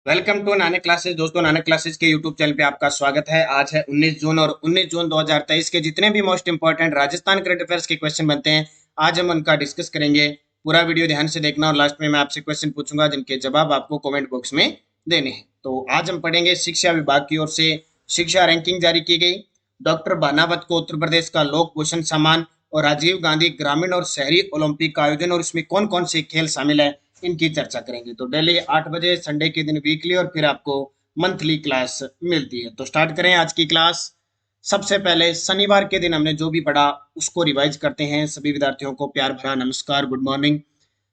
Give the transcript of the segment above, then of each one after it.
Welcome to Nanak classes. दोस्तों, Nanak classes के YouTube channel पे आपका स्वागत है। आज है 19 जून और 19 जून 2023 के जितने भी most important Rajasthan current affairs के क्वेश्चन बनते हैं, आज हम उनका डिस्कस करेंगे। पूरा वीडियो ध्यान से देखना और लास्ट में मैं आपसे क्वेश्चन पूछूंगा जिनके जवाब आपको कमेंट बॉक्स में देने हैं। तो आज हम पढ़ेंगे शिक्षा विभाग की ओर से शिक्षा रैंकिंग जारी की गई। डॉक्टर बानावत को उत्तर प्रदेश का लोक भूषण सम्मान और राजीव गांधी ग्रामीण और शहरी ओलंपिक का आयोजन और इसमें कौन कौन से खेल शामिल है, इनकी चर्चा करेंगे। तो डेली 8 बजे संडे के दिन वीकली और फिर आपको मंथली क्लास मिलती है। तो स्टार्ट करें आज की क्लास। सबसे पहले शनिवार के दिन हमने जो भी पढ़ा उसको रिवाइज करते हैं। सभी विद्यार्थियों को प्यार भरा नमस्कार, गुड मॉर्निंग।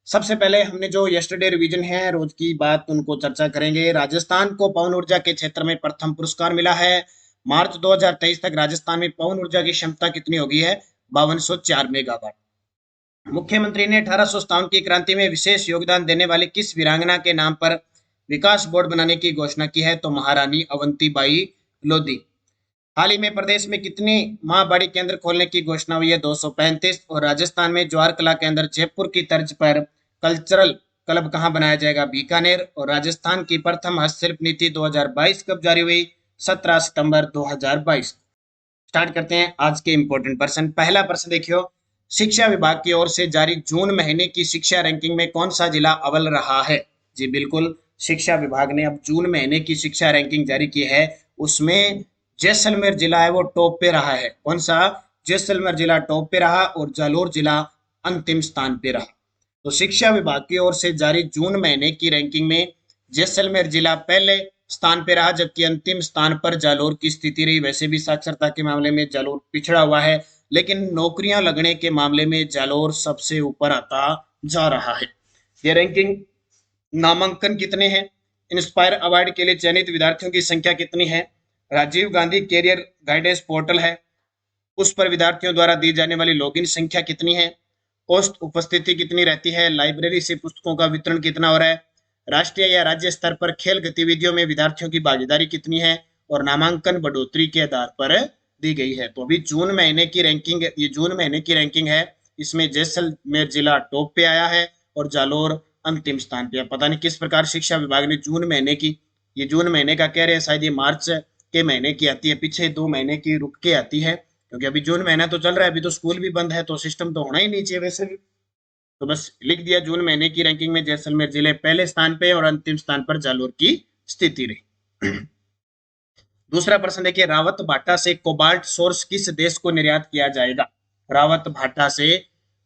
सबसे पहले हमने जो यस्टरडे रिवीजन है, रोज की बात, उनको चर्चा करेंगे। राजस्थान को पवन ऊर्जा के क्षेत्र में प्रथम पुरस्कार मिला है। मार्च 2023 तक राजस्थान में पवन ऊर्जा की क्षमता कितनी होगी है? 5204 मेगावाट। मुख्यमंत्री ने 1857 की क्रांति में विशेष योगदान देने वाली किस वीरांगना के नाम पर विकास बोर्ड बनाने की घोषणा की है? तो महारानी अवंतीबाई लोधी। हाल ही में प्रदेश में कितनी महाबाड़ी केंद्र खोलने की घोषणा हुई है? 235। और राजस्थान में ज्वार कला केंद्र जयपुर की तर्ज पर कल्चरल क्लब कहाँ बनाया जाएगा? बीकानेर। और राजस्थान की प्रथम हस्तशिल्प नीति 2022 कब जारी हुई? 17 सितंबर 2022। स्टार्ट करते हैं आज के इंपॉर्टेंट प्रश्न। पहला प्रश्न देखियो, शिक्षा विभाग की ओर से जारी जून महीने की शिक्षा रैंकिंग में कौन सा जिला अव्वल रहा है? जी बिल्कुल, शिक्षा विभाग ने अब जून महीने की शिक्षा रैंकिंग जारी की है, उसमें जैसलमेर जिला है वो टॉप पे रहा है। कौन सा? जैसलमेर जिला टॉप पे रहा और जालोर जिला अंतिम स्थान पे रहा। तो शिक्षा विभाग की ओर से जारी जून महीने की रैंकिंग में जैसलमेर जिला पहले स्थान पे रहा, जबकि अंतिम स्थान पर जालोर की स्थिति रही। वैसे भी साक्षरता के मामले में जालोर पिछड़ा हुआ है, लेकिन नौकरियां लगने के मामले में जालोर सबसे ऊपर आता जा रहा है। ये रैंकिंग, नामांकन कितने हैं? इंस्पायर अवार्ड के लिए चयनित विद्यार्थियों की संख्या कितनी है? Rajiv Gandhi career guidance portal है, उस पर विद्यार्थियों द्वारा दी जाने वाली लॉगिन संख्या कितनी है? औसत उपस्थिति कितनी रहती है? लाइब्रेरी से पुस्तकों का वितरण कितना हो रहा है? राष्ट्रीय या राज्य स्तर पर खेल गतिविधियों में विद्यार्थियों की भागीदारी कितनी है? और नामांकन बढ़ोतरी के आधार पर दी गई है। तो अभी जून महीने की रैंकिंग, ये जून महीने की रैंकिंग है, इसमें जैसलमेर जिला टॉप पे आया है और जालोर अंतिम स्थान पे है। पता नहीं किस प्रकार शिक्षा विभाग ने जून महीने की, ये जून महीने का कह रहे हैं, शायद ये मार्च के महीने की आती है, पीछे 2 महीने की रुक के आती है, क्योंकि अभी जून महीना तो चल रहा है, अभी तो स्कूल भी बंद है, तो सिस्टम तो होना ही नहीं चाहिए वैसे भी। तो बस लिख दिया, जून महीने की रैंकिंग में जैसलमेर जिले पहले स्थान पे और अंतिम स्थान पर जालोर की स्थिति रही। दूसरा प्रश्न देखिए, रावत भाटा से कोबाल्ट सोर्स किस देश को निर्यात किया जाएगा? रावत भाटा से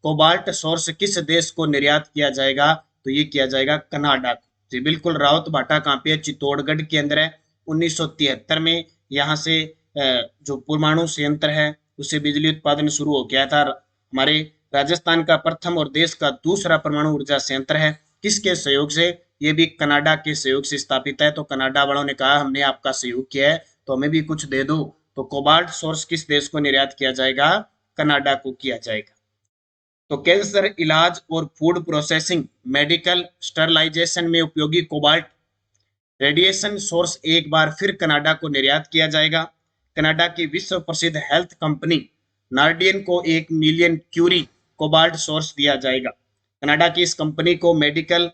कोबाल्ट सोर्स किस देश को निर्यात किया जाएगा? तो ये किया जाएगा कनाडा को। जी बिल्कुल, रावत भाटा कहाँ पे है? चित्तौड़गढ़ के अंदर है। 1973 में यहाँ से जो परमाणु संयंत्र है उससे बिजली उत्पादन शुरू हो गया था। हमारे राजस्थान का प्रथम और देश का दूसरा परमाणु ऊर्जा संयंत्र है। किसके सहयोग से? ये भी कनाडा के सहयोग से स्थापित है। तो कनाडा वालों ने कहा हमने आपका सहयोग किया है तो हमें भी कुछ दे दो। तो कोबाल्ट सोर्स किस देश को निर्यात किया जाएगा? कनाडा को किया जाएगा। तो कैंसर इलाज और फूड प्रोसेसिंग, मेडिकल स्टरलाइजेशन में उपयोगी कोबाल्ट रेडिएशन सोर्स एक बार फिर कनाडा को निर्यात किया जाएगा। कनाडा की विश्व प्रसिद्ध हेल्थ कंपनी नार्डियन को 1 मिलियन क्यूरी कोबाल्ट सोर्स दिया जाएगा। कनाडा की इस कंपनी को मेडिकल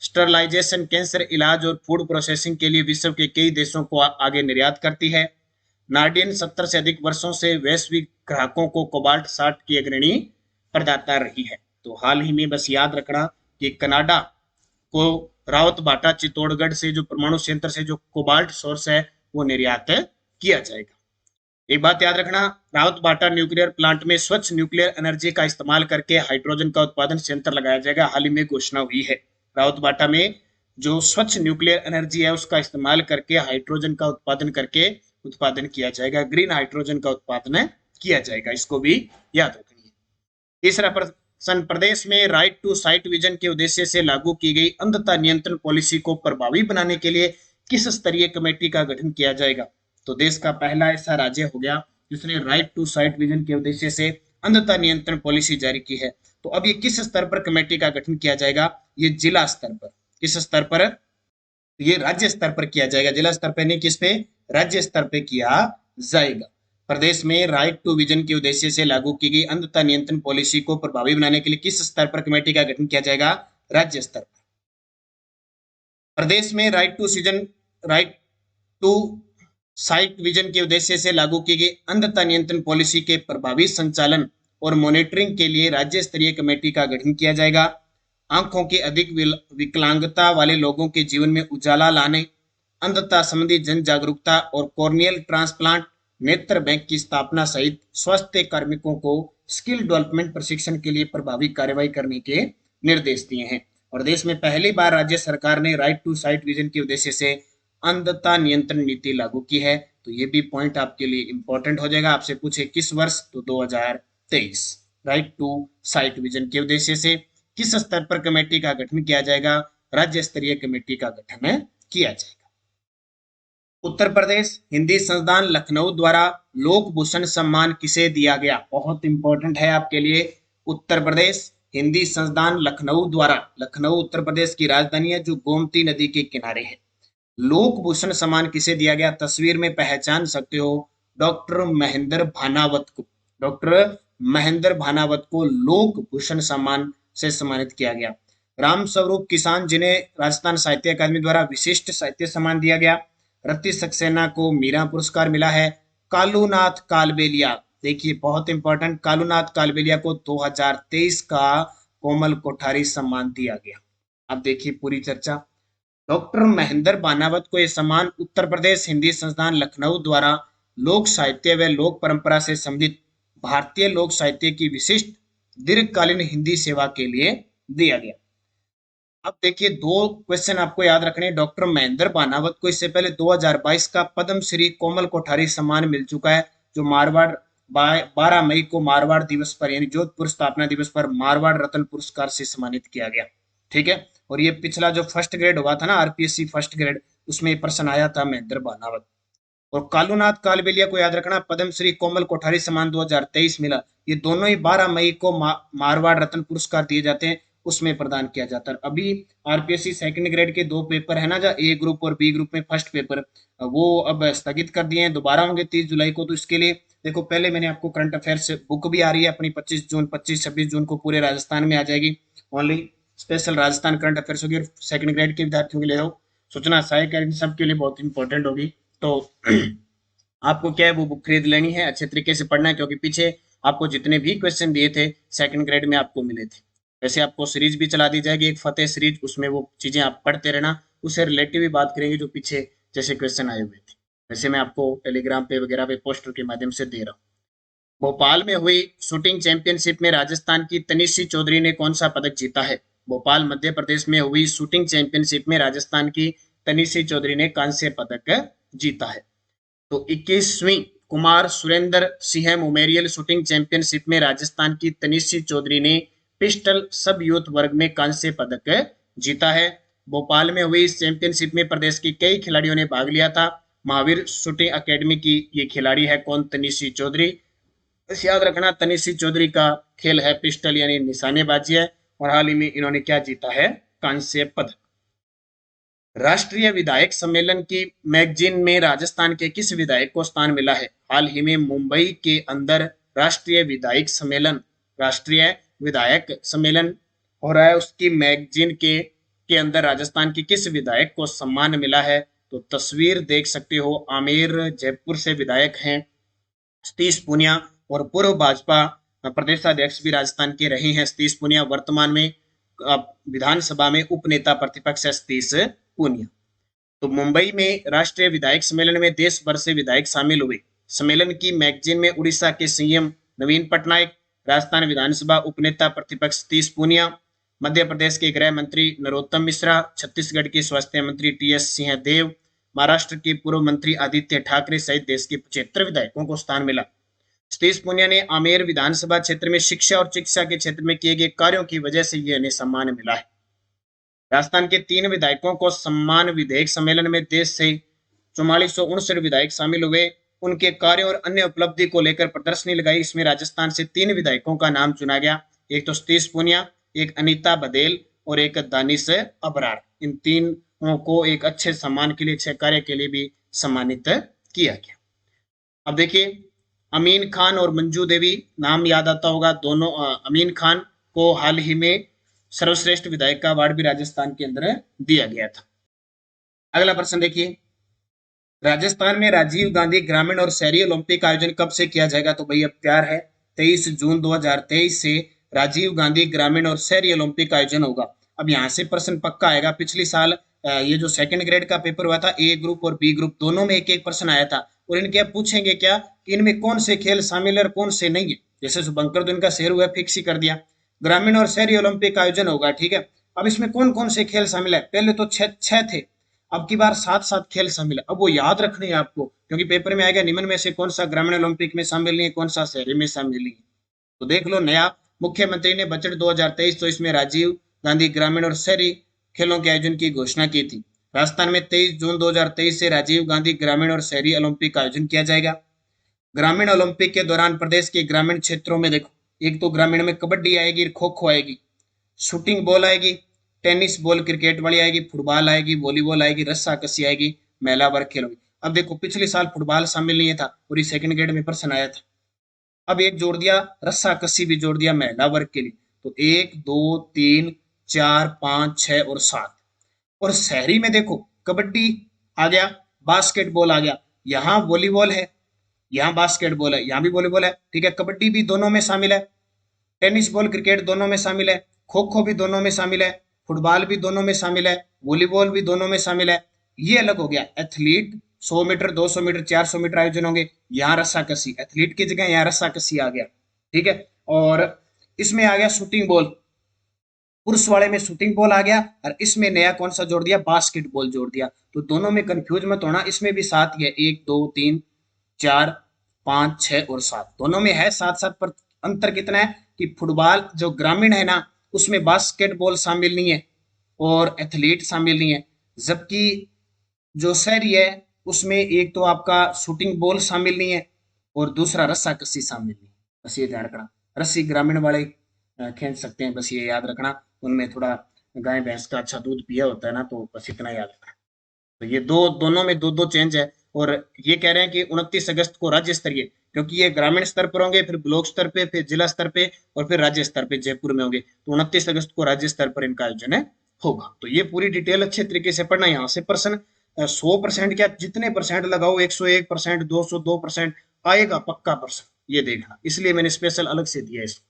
स्टरलाइजेशन, कैंसर इलाज और फूड प्रोसेसिंग के लिए विश्व के कई देशों को आगे निर्यात करती है। नार्डियन 70 से अधिक वर्षों से वैश्विक ग्राहकों को कोबाल्ट 60 की अग्रणी प्रदाता रही है। तो हाल ही में बस याद रखना कि कनाडा को रावत भाटा चित्तौड़गढ़ से जो परमाणु संयंत्र से जो कोबाल्ट सोर्स है वो निर्यात किया जाएगा। एक बात याद रखना, रावत भाटा न्यूक्लियर प्लांट में स्वच्छ न्यूक्लियर एनर्जी का इस्तेमाल करके हाइड्रोजन का उत्पादन संयंत्र लगाया जाएगा। हाल ही में घोषणा हुई है, रावत भाटा में जो स्वच्छ न्यूक्लियर एनर्जी है उसका इस्तेमाल करके हाइड्रोजन का उत्पादन किया जाएगा, ग्रीन हाइड्रोजन का उत्पादन किया जाएगा। इसको भी याद रखनी है। तीसरा प्रश्न, प्रदेश में राइट टू साइट विजन के उद्देश्य से लागू की गई अंधता नियंत्रण पॉलिसी को प्रभावी बनाने के लिए किस स्तरीय कमेटी का गठन किया जाएगा? तो देश का पहला ऐसा राज्य हो गया जिसने राइट टू साइट विजन के उद्देश्य से अंधता नियंत्रण पॉलिसी जारी की है। तो अब ये किस स्तर पर कमेटी का गठन किया जाएगा? ये जिला स्तर पर। किस स्तर पर? ये राज्य स्तर पर किया जाएगा, जिला स्तर पर नहीं, किस पे? राज्य स्तर पे किया जाएगा। प्रदेश में राइट टू विजन के उद्देश्य से लागू की गई अंधता नियंत्रण पॉलिसी को प्रभावी बनाने के लिए किस स्तर पर कमेटी का गठन किया जाएगा? राज्य स्तर पर। प्रदेश में राइट टू साइट विजन के उद्देश्य से लागू की गई अंधता नियंत्रण पॉलिसी के प्रभावी संचालन और मॉनिटरिंग के लिए राज्य स्तरीय कमेटी का गठन किया जाएगा। आंखों की अधिक विकलांगता वाले लोगों के जीवन में उजाला लाने, अंधता संबंधी जन जागरूकता और कॉर्नियल ट्रांसप्लांट नेत्र बैंक की स्थापना सहित स्वास्थ्य कार्मिकों को स्किल डेवलपमेंट प्रशिक्षण के लिए प्रभावी कार्रवाई करने के निर्देश दिए हैं। और देश में पहली बार राज्य सरकार ने राइट टू साइट विजन के उद्देश्य से अंधता नियंत्रण नीति लागू की है। तो ये भी पॉइंट आपके लिए इंपॉर्टेंट हो जाएगा। आपसे पूछे किस वर्ष, तो 2023। राइट टू साइट विजन के उद्देश्य से किस स्तर पर कमेटी का गठन किया जाएगा? राज्य स्तरीय कमेटी का गठन किया जाएगा। उत्तर प्रदेश हिंदी संस्थान लखनऊ द्वारा लोक भूषण सम्मान किसे दिया गया? बहुत इंपॉर्टेंट है आपके लिए। उत्तर प्रदेश हिंदी संस्थान लखनऊ द्वारा, लखनऊ उत्तर प्रदेश की राजधानी है जो गोमती नदी के किनारे है, लोक भूषण सम्मान किसे दिया गया? तस्वीर में पहचान सकते हो, डॉक्टर महेंद्र भानावत को। डॉक्टर महेंद्र भानावत को लोक भूषण सम्मान से सम्मानित किया गया। राम स्वरूप किसान जिन्हें राजस्थान साहित्य अकादमी द्वारा विशिष्ट साहित्य सम्मान दिया गया। रति सक्सेना को मीरा पुरस्कार मिला है। कालूनाथ कालबेलिया, देखिए बहुत इंपॉर्टेंट, कालूनाथ कालबेलिया को 2023 का कोमल कोठारी सम्मान दिया गया। अब देखिए पूरी चर्चा। डॉक्टर महेंद्र बानावत को यह सम्मान उत्तर प्रदेश हिंदी संस्थान लखनऊ द्वारा लोक साहित्य व लोक परंपरा से संबंधित भारतीय लोक साहित्य की विशिष्ट दीर्घकालीन हिंदी सेवा के लिए दिया गया। अब देखिए दो क्वेश्चन आपको याद रखने। डॉक्टर महेंद्र बानावत को इससे पहले 2022 का पद्म श्री कोमल कोठारी सम्मान मिल चुका है, जो मारवाड़ 12 मई को मारवाड़ दिवस पर यानी जोधपुर स्थापना दिवस पर मारवाड़ रत्न पुरस्कार से सम्मानित किया गया। ठीक है, और ये पिछला जो फर्स्ट ग्रेड हुआ था ना, आरपीएससी फर्स्ट ग्रेड, उसमें प्रश्न आया था महेंद्र बानावत। और कालूनाथ कालबेलिया को याद रखना, पद्म श्री कोमल कोठारी सम्मान 2023 मिला। ये दोनों ही 12 मई को मारवाड़ रत्न पुरस्कार दिए जाते हैं, उसमें प्रदान किया जाता है। अभी आरपीएससी सेकंड ग्रेड के 2 पेपर है ना, जो ए ग्रुप और बी ग्रुप में फर्स्ट पेपर, वो अब स्थगित कर दिए हैं, दोबारा होंगे 30 जुलाई को। तो इसके लिए देखो, पहले मैंने आपको करंट अफेयर्स बुक भी आ रही है अपनी 25-26 जून को पूरे राजस्थान में आ जाएगी। Only special Rajasthan current affairs होगी और सेकंड ग्रेड के विद्यार्थियों के लिए हो, सूचना सहायक सबके लिए बहुत इंपॉर्टेंट होगी। तो आपको क्या है, वो बुक खरीद लेनी है, अच्छे तरीके से पढ़ना है, क्योंकि पीछे आपको जितने भी क्वेश्चन दिए थे सेकंड ग्रेड में आपको मिले थे। वैसे आपको सीरीज भी चला दी जाएगी, एक फतेह सीरीज, उसमें वो चीजें आप पढ़ते रहना, उससे रिलेटिव भी बात करेंगे जो पीछे जैसे क्वेश्चन आए हुए थे। वैसे मैं आपको टेलीग्राम पे वगैरह पे पोस्टर के माध्यम से दे रहा हूँ। भोपाल में हुई शूटिंग चैंपियनशिप में राजस्थान की तनिषी चौधरी ने कौन सा पदक जीता है? भोपाल मध्य प्रदेश में हुई शूटिंग चैंपियनशिप में राजस्थान की तनिषी चौधरी ने कांस्य पदक जीता है। तो 21वीं Kumar Surendra Singh memorial shooting championship में राजस्थान की तनिषी चौधरी ने पिस्टल सब यूथ वर्ग में कांस्य पदक जीता है। भोपाल में हुई इस चैंपियनशिप में प्रदेश की कई खिलाड़ियों ने भाग लिया था। महावीर शूटिंग अकेडमी की ये खिलाड़ी है कौन? तनिषी चौधरी। बस याद रखना, तनिषी चौधरी का खेल है पिस्टल यानी निशानेबाजी है, और हाल ही में इन्होंने क्या जीता है? कांस्य पदक। राष्ट्रीय विधायक सम्मेलन की मैगजीन में राजस्थान के किस विधायक को स्थान मिला है? हाल ही में मुंबई के अंदर राष्ट्रीय विधायक सम्मेलन हो रहा है, उसकी मैगजीन के अंदर राजस्थान की किस विधायक को सम्मान मिला है? तो तस्वीर देख सकते हो, आमेर जयपुर से विधायक हैं सतीश पूनिया, और पूर्व भाजपा प्रदेशाध्यक्ष भी राजस्थान के रहे हैं सतीश पूनिया। वर्तमान में विधानसभा में उपनेता प्रतिपक्ष है सतीश पूनिया। तो मुंबई में राष्ट्रीय विधायक सम्मेलन में देश भर से विधायक शामिल हुए। सम्मेलन की मैगजीन में उड़ीसा के सीएम नवीन पटनायक, राजस्थान विधानसभा उपनेता प्रतिपक्ष सतीश पूनिया, मध्य प्रदेश के गृह मंत्री नरोत्तम मिश्रा, छत्तीसगढ़ के स्वास्थ्य मंत्री टीएस सिंहदेव, महाराष्ट्र के पूर्व मंत्री आदित्य ठाकरे सहित देश के 75 विधायकों को स्थान मिला। सतीश पूनिया ने आमेर विधानसभा क्षेत्र में शिक्षा और चिकित्सा के क्षेत्र में किए गए कार्यों की वजह से यह सम्मान मिला है। राजस्थान के 3 विधायकों को सम्मान विधेयक सम्मेलन में देश से 4459 विधायक शामिल हुए। उनके कार्यों और अन्य उपलब्धि को लेकर प्रदर्शनी लगाई। इसमें राजस्थान से 3 विधायकों का नाम चुना गया, एक तो सतीश पूनिया, एक अनीता बघेल और एक दानिश अबरार। इन तीनों को एक अच्छे सम्मान के लिए, अच्छे कार्य के लिए भी सम्मानित किया गया। अब देखिए, अमीन खान और मंजू देवी, नाम याद आता होगा दोनों। अमीन खान को हाल ही में सर्वश्रेष्ठ विधायक का अवार्ड भी राजस्थान के अंदर दिया गया था। अगला प्रश्न देखिए, राजस्थान में राजीव गांधी ग्रामीण और शहरी ओलंपिक का आयोजन कब से किया जाएगा? तो भाई अब तैयार है, 23 जून 2023 से राजीव गांधी ग्रामीण और शहरी ओलंपिक का आयोजन होगा। अब यहाँ से प्रश्न पक्का आएगा। पिछली साल ये जो सेकंड ग्रेड का पेपर हुआ था, ए ग्रुप और बी ग्रुप दोनों में एक एक प्रश्न आया था, और इनके अब पूछेंगे क्या कि इनमें कौन से खेल शामिल है और कौन से नहीं है। जैसे शुभंकर तो इनका शहर हुआ, फिक्स ही कर दिया। ग्रामीण और शहरी ओलंपिक का आयोजन होगा, ठीक है। अब इसमें कौन कौन से खेल शामिल है? पहले तो छह थे, अब की बार 7 7 खेल शामिल है। अब वो याद रखने हैं आपको, क्योंकि पेपर में आएगा निम्न में से कौन सा ग्रामीण ओलंपिक में शामिल नहीं है, कौन सा शहरी में शामिल नहीं है। तो देख लो, नया मुख्यमंत्री ने बजट 2023 तो इसमें राजीव गांधी ग्रामीण और शहरी खेलों के आयोजन की घोषणा की थी। राजस्थान में 23 जून 2023 से राजीव गांधी ग्रामीण और शहरी ओलंपिक का आयोजन किया जाएगा। ग्रामीण ओलंपिक के दौरान प्रदेश के ग्रामीण क्षेत्रों में देखो, एक तो ग्रामीण में कबड्डी आएगी, खो खो आएगी, शूटिंग बॉल आएगी, टेनिस बॉल क्रिकेट वाली आएगी, फुटबॉल आएगी, वॉलीबॉल आएगी, रस्सा कसी आएगी, महिला वर्ग खेल होगी। अब देखो, पिछले साल फुटबॉल शामिल नहीं था और ये सेकंड ग्रेड में प्रश्न आया था। अब एक जोड़ दिया, रस्सा कसी भी जोड़ दिया महिला वर्ग के लिए। तो 1 2 3 4 5 6 और 7। और शहरी में देखो, कबड्डी आ गया, बास्केटबॉल आ गया, यहाँ वॉलीबॉल है, यहाँ बास्केटबॉल है, यहाँ भी वॉलीबॉल है, ठीक है। कबड्डी भी दोनों में शामिल है, टेनिस बॉल क्रिकेट दोनों में शामिल है, खो खो भी दोनों में शामिल है, फुटबॉल भी दोनों में शामिल है, वॉलीबॉल भी दोनों में शामिल है। ये अलग हो गया। एथलीट 100 मीटर, 200 मीटर, 400 मीटर आयोजन होंगे, यहाँ रस्सा कसी, एथलीट की जगह यहाँ रस्सा कसी आ गया, ठीक है। और इसमें आ गया शूटिंग बॉल, पुरुष वाले में शूटिंग बॉल आ गया, और इसमें नया कौन सा जोड़ दिया? बास्केटबॉल जोड़ दिया। तो दोनों में कंफ्यूज मत होना, इसमें भी 7 ही है, 1 2 3 4 5 6 और 7 दोनों में है 7 7। पर अंतर कितना है कि फुटबॉल जो ग्रामीण है ना, उसमें बास्केटबॉल शामिल नहीं है और एथलीट शामिल नहीं है, जबकि जो शहरी है उसमें एक तो आपका शूटिंग बॉल शामिल नहीं है और दूसरा रस्सा कसी शामिल नहीं है। बस ये ध्यान रखना, रस्सी ग्रामीण वाले खींच सकते हैं, बस ये याद रखना। उनमें थोड़ा गाय भैंस का अच्छा दूध पिया होता है ना, तो बस इतना याद रखना। तो ये दोनों में दो दो चेंज है। और ये कह रहे हैं कि 29 अगस्त को राज्य स्तरीय, क्योंकि ये ग्रामीण स्तर पर होंगे, फिर ब्लॉक स्तर पे, फिर जिला स्तर पे, और फिर राज्य स्तर पे जयपुर में होंगे। तो 29 अगस्त को राज्य स्तर पर इनका आयोजन है होगा। तो ये पूरी डिटेल अच्छे तरीके से पढ़ना। यहाँ से प्रश्न 100% क्या, जितने परसेंट लगाओ, 101%, 202% आएगा पक्का प्रश्न, ये देखना। इसलिए मैंने स्पेशल अलग से दिया इसको।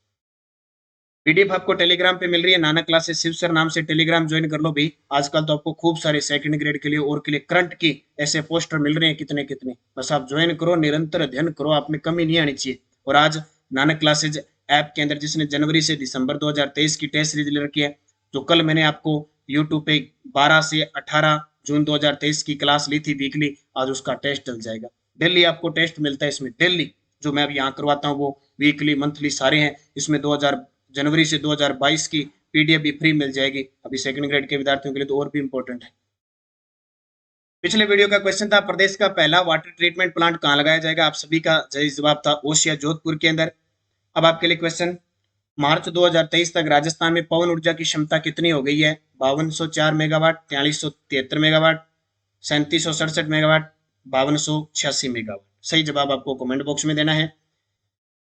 पीडीएफ आपको टेलीग्राम पे मिल रही है, नाना क्लासेस शिव सर नाम से टेलीग्राम ज्वाइन कर लो भाई। आजकल तो आपको खूब सारे सेकंड ग्रेड के लिए और के लिए करंट की ऐसे पोस्टर मिल रहे हैं कितने कितने। बस आप ज्वाइन करो, निरंतर अध्ययन करो, आप में कमी नहीं आनी चाहिए। और आज नानक क्लासेज ऐप के अंदर जिसने जनवरी से दिसंबर 2023 की टेस्ट सीरीज ले रखी है, जो कल मैंने आपको यूट्यूब पे 12 से 18 जून 2023 की क्लास ली थी वीकली, आज उसका टेस्ट डल जाएगा। डेली आपको टेस्ट मिलता है इसमें, डेली जो मैं अब यहाँ करवाता हूँ वो वीकली मंथली सारे हैं। इसमें 2000 जनवरी से 2022 की पीडीएफ भी फ्री मिल जाएगी। अभी सेकंड ग्रेड के विद्यार्थियों के लिए तो और भी इंपॉर्टेंट है। पिछले वीडियो का क्वेश्चन था, प्रदेश का पहला वाटर ट्रीटमेंट प्लांट कहाँ लगाया जाएगा? आप सभी का सही जवाब था ओसिया, जोधपुर के अंदर। अब आपके लिए क्वेश्चन, मार्च 2023 तक राजस्थान में पवन ऊर्जा की क्षमता कितनी हो गई है? 5204 मेगावाट, 4373 मेगावाट, 3767 मेगावाट, 5286 मेगावाट। सही जवाब आपको कमेंट बॉक्स में देना है।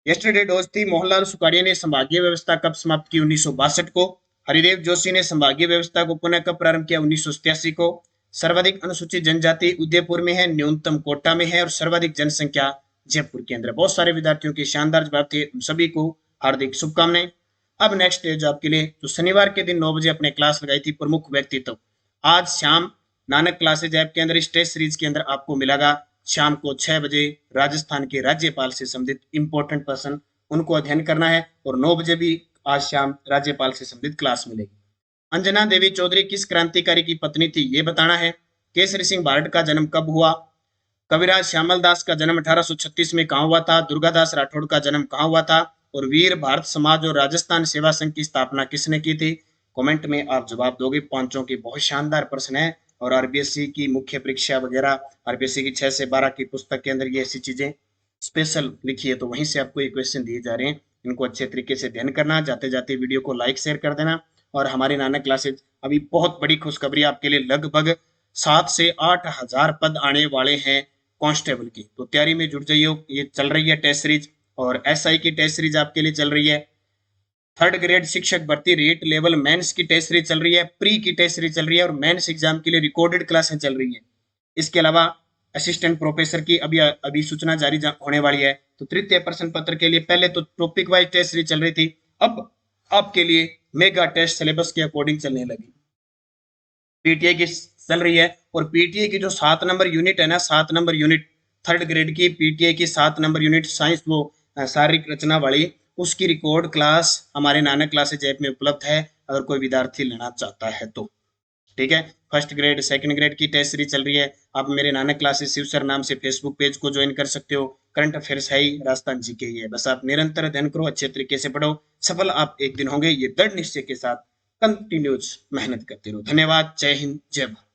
यस्टरडे डोज थी, मोहनलाल सुखाड़िया ने संभागीय व्यवस्था कब समाप्त की? 1962 को। हरिदेव जोशी ने संभागीय व्यवस्था को पुनः कब प्रारंभ किया? 1987 को। सर्वाधिक अनुसूचित जनजाति उदयपुर में है, न्यूनतम कोटा में है, और सर्वाधिक जनसंख्या जयपुर के अंदर। बहुत सारे विद्यार्थियों के शानदार जवाब थे, उन सभी को हार्दिक शुभकामनाएं। अब नेक्स्ट है जो आपके लिए, जो शनिवार के दिन 9 बजे अपने क्लास लगाई थी, प्रमुख व्यक्तित्व। आज शाम नानक क्लासेज ऐप के अंदर इस टेस्ट सीरीज के अंदर आपको मिलेगा शाम को 6 बजे राजस्थान के राज्यपाल से संबंधित इंपॉर्टेंट पर्सन, उनको अध्ययन करना है। और 9 बजे भी आज शाम राज्यपाल से संबंधित क्लास मिलेगी। अंजना देवी चौधरी किस क्रांतिकारी की पत्नी थी? ये बताना है। केसरी सिंह बार्ड का जन्म कब हुआ? कविराज श्यामल दास का जन्म 1836 में कहाँ हुआ था? दुर्गादास राठौड़ का जन्म कहाँ हुआ था? और वीर भारत समाज और राजस्थान सेवा संघ की स्थापना किसने की थी? कमेंट में आप जवाब दोगे। पांचों के बहुत शानदार प्रश्न है, और आरबीएससी की मुख्य परीक्षा वगैरह, आरबीएससी की 6 से 12 की पुस्तक के अंदर ये ऐसी चीजें स्पेशल लिखी है, तो वहीं से आपको ये क्वेश्चन दिए जा रहे हैं। इनको अच्छे तरीके से अध्ययन करना। जाते जाते वीडियो को लाइक शेयर कर देना। और हमारी नानक क्लासेज अभी बहुत बड़ी खुशखबरी आपके लिए, लगभग 7 से 8 हजार पद आने वाले हैं कांस्टेबल की, तो तैयारी में जुट जाइए। ये चल रही है टेस्ट सीरीज, और एसआई की टेस्ट सीरीज आपके लिए चल रही है। थर्ड ग्रेड शिक्षक भर्ती रेट लेवल मेंस की टेस्ट सीरीज चल रही है, प्री की टेस्ट सीरीज चल रही है और मेंस एग्जाम के लिए रिकॉर्डेड क्लासें चल रही है। इसके अलावा असिस्टेंट प्रोफेसर की अभी अभी सूचना जारी होने वाली है। तो तृतीय प्रश्न पत्र के लिए पहले तो टॉपिक वाइज टेस्ट सीरीज चल रही थी, अब आपके लिए मेगा टेस्ट सिलेबस के अकॉर्डिंग चलने लगी। पीटीए की चल रही है और पीटीए की जो 7 नंबर यूनिट है ना, 7 नंबर यूनिट थर्ड ग्रेड की पीटीए की 7 नंबर यूनिट साइंस, वो शारीरिक रचना वाली, उसकी रिकॉर्ड क्लास हमारे नानक क्लासेज ऐप में उपलब्ध है, अगर कोई विद्यार्थी लेना चाहता है तो। ठीक है, फर्स्ट ग्रेड सेकंड ग्रेड की टेस्ट सीरीज चल रही है। आप मेरे नानक क्लासेस शिव सर नाम से फेसबुक पेज को ज्वाइन कर सकते हो। करंट अफेयर्स है ही, राजस्थान जीके ही है, बस आप निरंतर अध्ययन करो, अच्छे तरीके से पढ़ो, सफल आप एक दिन होंगे, ये दृढ़ निश्चय के साथ कंटिन्यूज मेहनत करते रहो। धन्यवाद, जय हिंद, जय भारत।